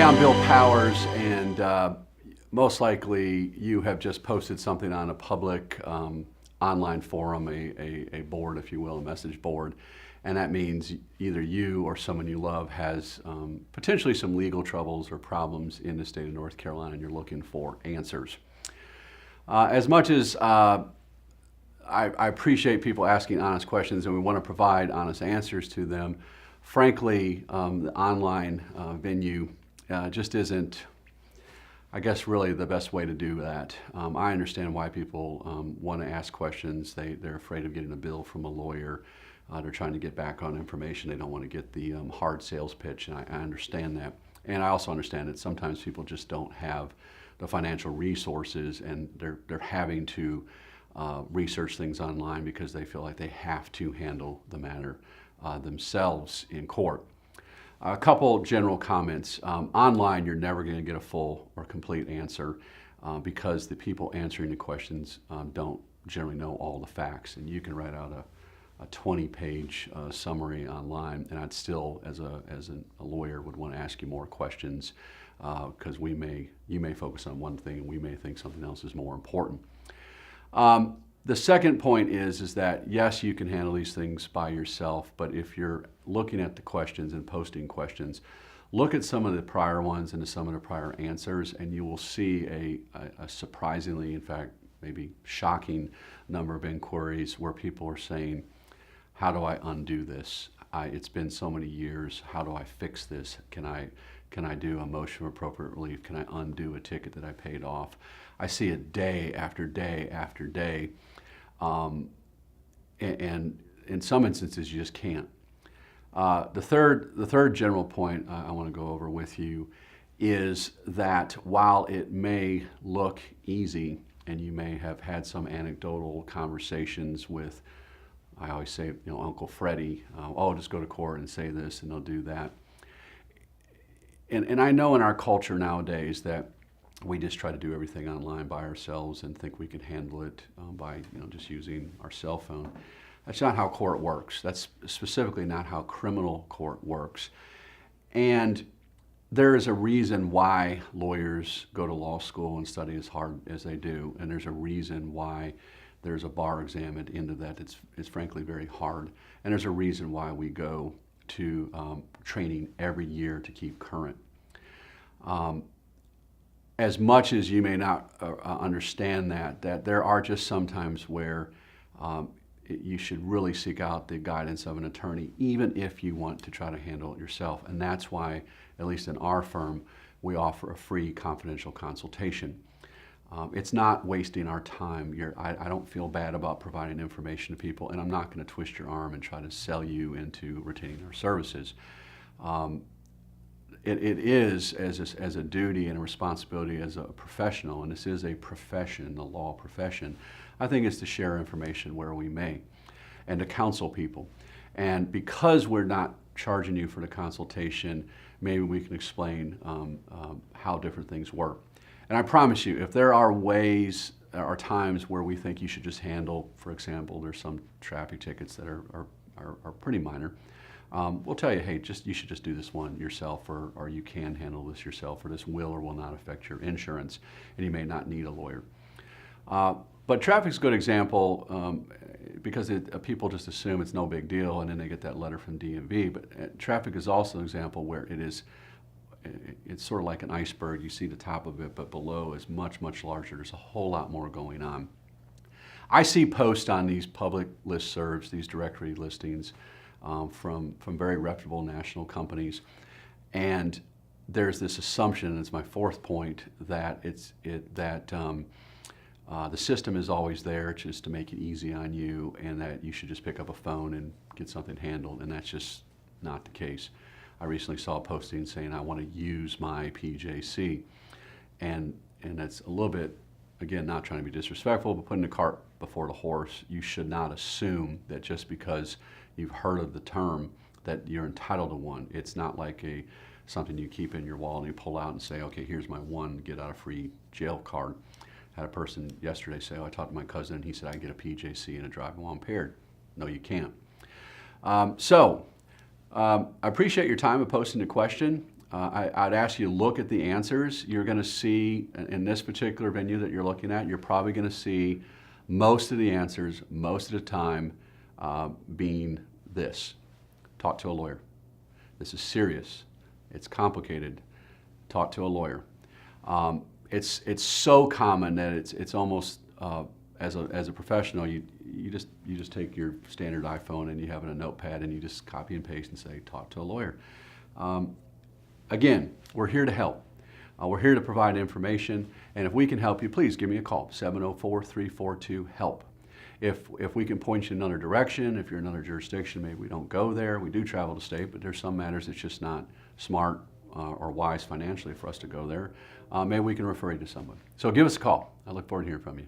I'm Bill Powers, and most likely you have just posted something on a public online forum, a board, if you will, a message board. And that means either you or someone you love has potentially some legal troubles or problems in the state of North Carolina, and you're looking for answers. As much as I appreciate people asking honest questions and we want to provide honest answers to them, frankly, the online venue just isn't, I guess, really the best way to do that. I understand why people want to ask questions. They're afraid of getting a bill from a lawyer. They're trying to get back on information. They don't want to get the hard sales pitch, and I understand that. And I also understand that sometimes people just don't have the financial resources, and they're having to research things online because they feel like they have to handle the matter themselves in court. A couple general comments. Online, you're never going to get a full or complete answer because the people answering the questions don't generally know all the facts, and you can write out a 20-page summary online, and I'd still, as a lawyer, would want to ask you more questions because you may focus on one thing and we may think something else is more important. The second point is that yes, you can handle these things by yourself, but if you're looking at the questions and posting questions, look at some of the prior ones and some of the prior answers, and you will see a surprisingly, in fact, maybe shocking number of inquiries where people are saying, how do I undo this? It's been so many years. How do I fix this? Can I do a motion of appropriate relief? Can I undo a ticket that I paid off? I see it day after day after day. And in some instances, you just can't. The third general point I want to go over with you is that while it may look easy, and you may have had some anecdotal conversations with, I always say, Uncle Freddie, oh, just go to court and say this and they'll do that. And I know in our culture nowadays that we just try to do everything online by ourselves and think we can handle it by just using our cell phone. That's not how court works. That's specifically not how criminal court works. And there is a reason why lawyers go to law school and study as hard as they do, and there's a reason why there's a bar exam at the end of that. It's frankly very hard, and there's a reason why we go to training every year to keep current. As much as you may not understand that there are just sometimes where you should really seek out the guidance of an attorney, even if you want to try to handle it yourself. And that's why, at least in our firm, we offer a free confidential consultation. It's not wasting our time. I don't feel bad about providing information to people, and I'm not going to twist your arm and try to sell you into retaining our services. It is as a duty and a responsibility as a professional, and this is a profession, the law profession. I think it's to share information where we may and to counsel people. And because we're not charging you for the consultation, maybe we can explain how different things work. And I promise you, if there are ways or times where we think you should just handle, for example, there's some traffic tickets that are pretty minor, we'll tell you, hey, you should just do this one yourself, or you can handle this yourself, or this will or will not affect your insurance, and you may not need a lawyer. But traffic's a good example because people just assume it's no big deal, and then they get that letter from DMV. But traffic is also an example where it's sort of like an iceberg. You see the top of it, but below is much, much larger. There's a whole lot more going on. I see posts on these public listservs, these directory listings, from very reputable national companies, and there's this assumption, and it's my fourth point, that the system is always there just to make it easy on you, and that you should just pick up a phone and get something handled, and that's just not the case. I recently saw a posting saying I want to use my PJC, and that's a little bit, again, not trying to be disrespectful, but putting the cart before the horse. You should not assume that just because you've heard of the term that you're entitled to one. It's not like something you keep in your wallet and you pull out and say, okay, here's my one get out of free jail card. I had a person yesterday say, oh, I talked to my cousin and he said I can get a PJC and a driving while impaired. No, you can't. I appreciate your time of posting the question. I'd ask you to look at the answers. You're going to see, in this particular venue that you're looking at, you're probably going to see most of the answers, most of the time, being this: talk to a lawyer. This is serious. It's complicated. Talk to a lawyer. It's so common that it's almost as a professional, you just take your standard iPhone and you have it in a notepad and you just copy and paste and say, talk to a lawyer. Again, we're here to help. We're here to provide information, and if we can help you, please give me a call, 704-342-HELP. If we can point you in another direction, if you're in another jurisdiction, maybe we don't go there. We do travel to state, but there's some matters it's just not smart or wise financially for us to go there. Maybe we can refer you to someone. So give us a call. I look forward to hearing from you.